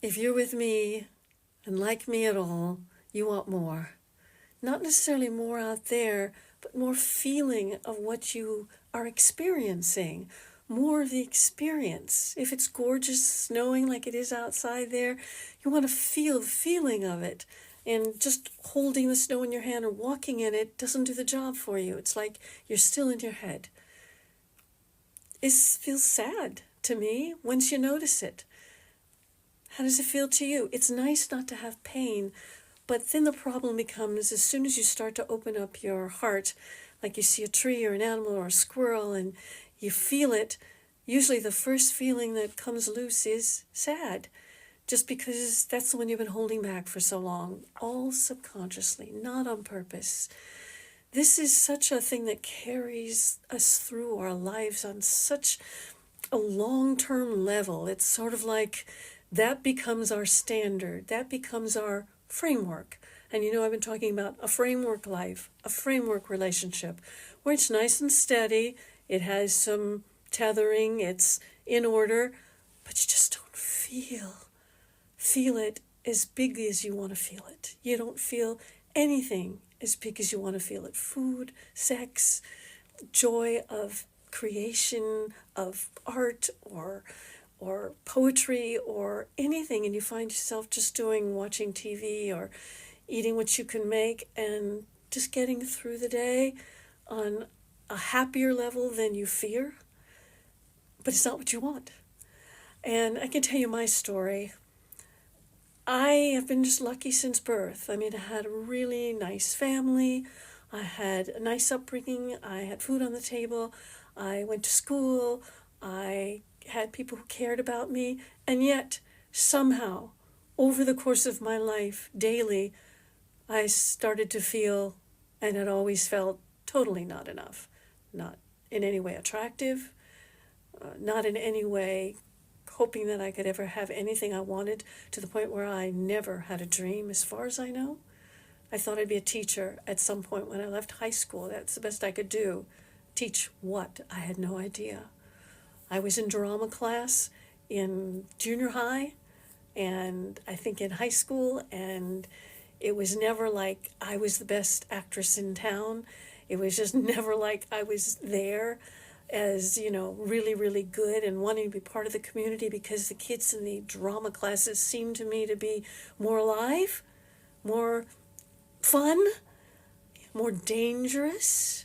If you're with me and like me at all, you want more. Not necessarily more out there, but more feeling of what you are experiencing. More of the experience. If it's gorgeous snowing like it is outside there, you want to feel the feeling of it. And just holding the snow in your hand or walking in it doesn't do the job for you. It's like you're still in your head. It feels sad to me once you notice it. How does it feel to you? It's nice not to have pain, but then the problem becomes as soon as you start to open up your heart, like you see a tree or an animal or a squirrel and you feel it, usually the first feeling that comes loose is sad, just because that's the one you've been holding back for so long, all subconsciously, not on purpose. This is such a thing that carries us through our lives on such a long-term level. It's sort of like that becomes our standard. That becomes our framework. And I've been talking about a framework life, a framework relationship, where it's nice and steady. It has some tethering. It's in order. But you just don't feel it as big as you want to feel it. You don't feel anything as big as you want to feel it. Food, sex, joy of creation, of art, or poetry or anything, and you find yourself just watching TV or eating what you can make and just getting through the day on a happier level than you fear. But it's not what you want. And I can tell you my story. I have been just lucky since birth. I had a really nice family. I had a nice upbringing. I had food on the table. I went to school. I had people who cared about me, and yet somehow over the course of my life daily I started to feel, and had always felt, totally not enough, not in any way attractive, not in any way hoping that I could ever have anything I wanted, to the point where I never had a dream as far as I know. I thought I'd be a teacher at some point when I left high school. That's the best I could do. Teach what? I had no idea. I was in drama class in junior high and I think in high school, and it was never like I was the best actress in town. It was just never like I was there as, really, really good and wanting to be part of the community, because the kids in the drama classes seemed to me to be more alive, more fun, more dangerous.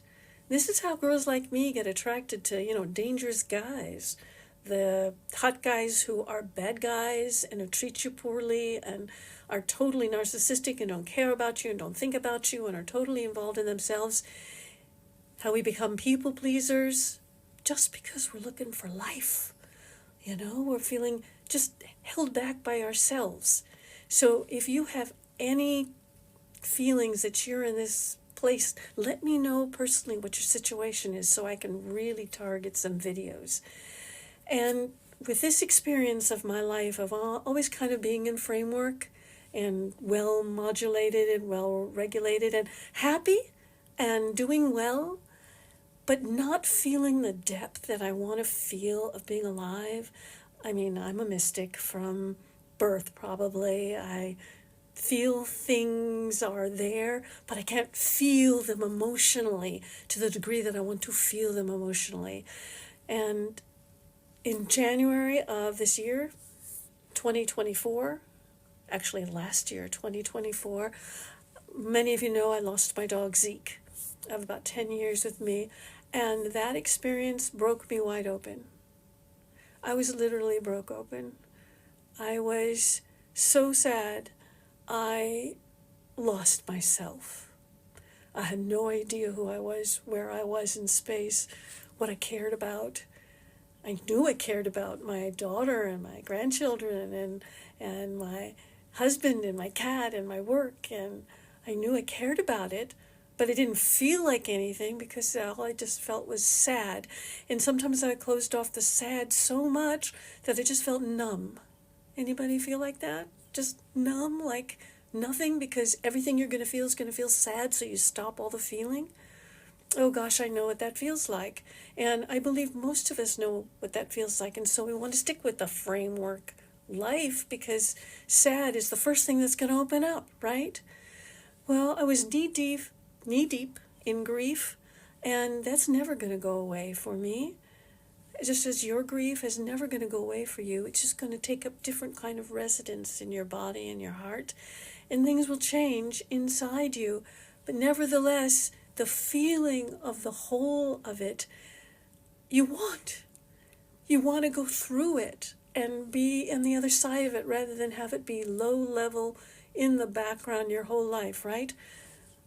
This is how girls like me get attracted to, dangerous guys. The hot guys who are bad guys and who treat you poorly and are totally narcissistic and don't care about you and don't think about you and are totally involved in themselves. How we become people pleasers just because we're looking for life. We're feeling just held back by ourselves. So if you have any feelings that you're in this place, let me know personally what your situation is so I can really target some videos. And with this experience of my life of always kind of being in framework and well modulated and well regulated and happy and doing well, but not feeling the depth that I want to feel of being alive. I'm a mystic from birth probably. I feel things are there, but I can't feel them emotionally to the degree that I want to feel them emotionally. And in January of this year, 2024, actually last year, 2024, many of you know I lost my dog Zeke of about 10 years with me, and that experience broke me wide open. I was literally broke open. I was so sad. I lost myself. I had no idea who I was, where I was in space, what I cared about. I knew I cared about my daughter and my grandchildren and my husband and my cat and my work, and I knew I cared about it, but it didn't feel like anything because all I just felt was sad. And sometimes I closed off the sad so much that I just felt numb. Anybody feel like that? Just numb, like nothing, because everything you're going to feel is going to feel sad, so you stop all the feeling? Oh gosh, I know what that feels like. And I believe most of us know what that feels like, and so we want to stick with the framework life because sad is the first thing that's going to open up, right? Well, I was knee deep in grief, and that's never going to go away for me. Just as your grief is never going to go away for you, it's just going to take up different kind of residence in your body and your heart, and things will change inside you. But nevertheless, the feeling of the whole of it, you want. You want to go through it and be on the other side of it rather than have it be low level in the background your whole life, right?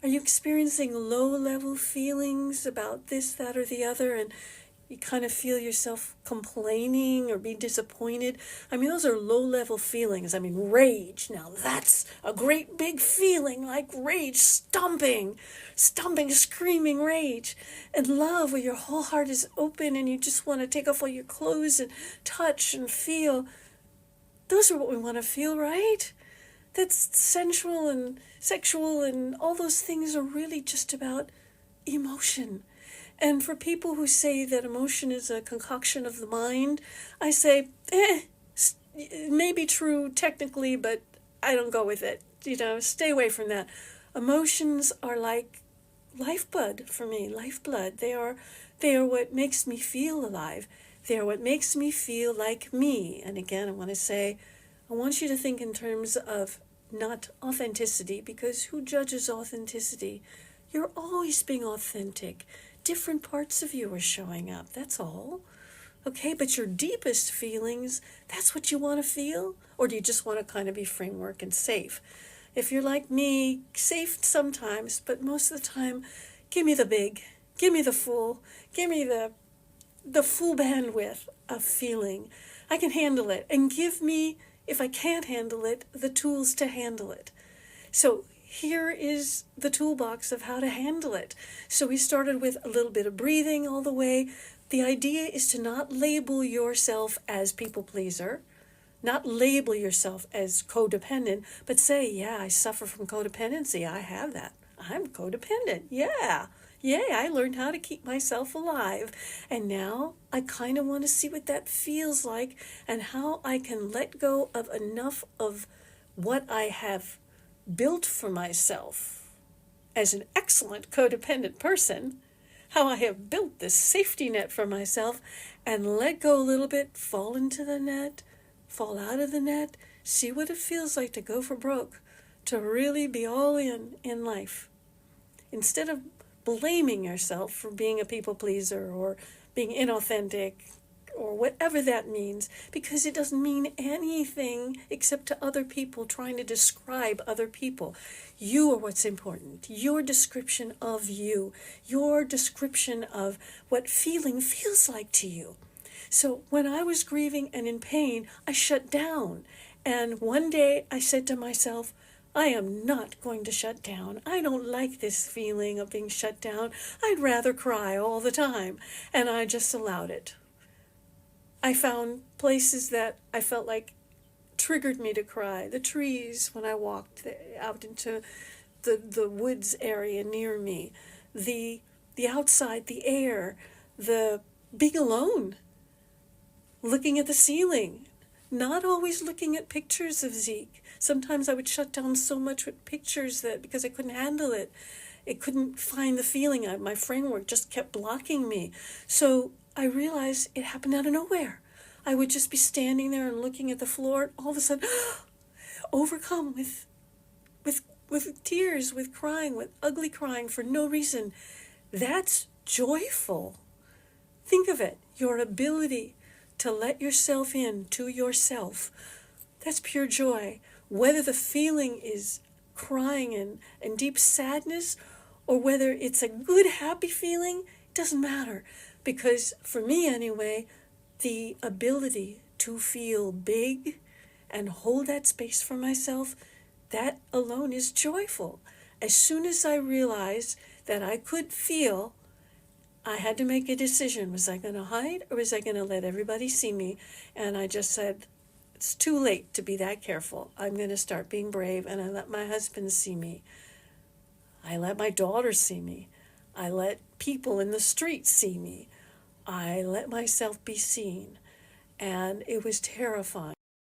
Are you experiencing low level feelings about this, that, or the other, and you kind of feel yourself complaining or be disappointed? I mean, those are low-level feelings. I mean, rage. Now, that's a great big feeling, like rage, stomping, screaming rage. And love, where your whole heart is open and you just want to take off all your clothes and touch and feel. Those are what we want to feel, right? That's sensual and sexual, and all those things are really just about emotion. And for people who say that emotion is a concoction of the mind, I say, it may be true technically, but I don't go with it. Stay away from that. Emotions are like lifeblood for me, lifeblood. They are what makes me feel alive. They are what makes me feel like me. And again, I want to say, I want you to think in terms of not authenticity, because who judges authenticity? You're always being authentic. Different parts of you are showing up, that's all. Okay, but your deepest feelings, that's what you want to feel? Or do you just want to kind of be framework and safe? If you're like me, safe sometimes, but most of the time, give me the big, give me the full, give me the full bandwidth of feeling. I can handle it. And give me, if I can't handle it, the tools to handle it. So here is the toolbox of how to handle it. So we started with a little bit of breathing all the way. The idea is to not label yourself as people pleaser, not label yourself as codependent, but say, yeah, I suffer from codependency. I have that. I'm codependent. Yeah, I learned how to keep myself alive. And now I kind of want to see what that feels like and how I can let go of enough of what I have built for myself as an excellent codependent person, how I have built this safety net for myself, and let go a little bit, fall into the net, fall out of the net, see what it feels like to go for broke, to really be all in life. Instead of blaming yourself for being a people pleaser or being inauthentic or whatever that means, because it doesn't mean anything except to other people trying to describe other people. You are what's important. Your description of you, your description of what feeling feels like to you. So when I was grieving and in pain, I shut down. And one day I said to myself, I am not going to shut down. I don't like this feeling of being shut down. I'd rather cry all the time. And I just allowed it. I found places that I felt like triggered me to cry. The trees when I walked out into the woods area near me. The outside, the air, the being alone. Looking at the ceiling. Not always looking at pictures of Zeke. Sometimes I would shut down so much with pictures that because I couldn't handle it. It couldn't find the feeling. My framework just kept blocking me. So I realized it happened out of nowhere. I would just be standing there and looking at the floor, and all of a sudden, overcome with tears, with crying, with ugly crying for no reason. That's joyful. Think of it, your ability to let yourself in to yourself. That's pure joy. Whether the feeling is crying and deep sadness, or whether it's a good, happy feeling, it doesn't matter. Because for me anyway, the ability to feel big and hold that space for myself, that alone is joyful. As soon as I realized that I could feel, I had to make a decision. Was I going to hide or was I going to let everybody see me? And I just said, it's too late to be that careful. I'm going to start being brave, and I let my husband see me. I let my daughter see me. I let people in the street see me. I let myself be seen, and it was terrifying.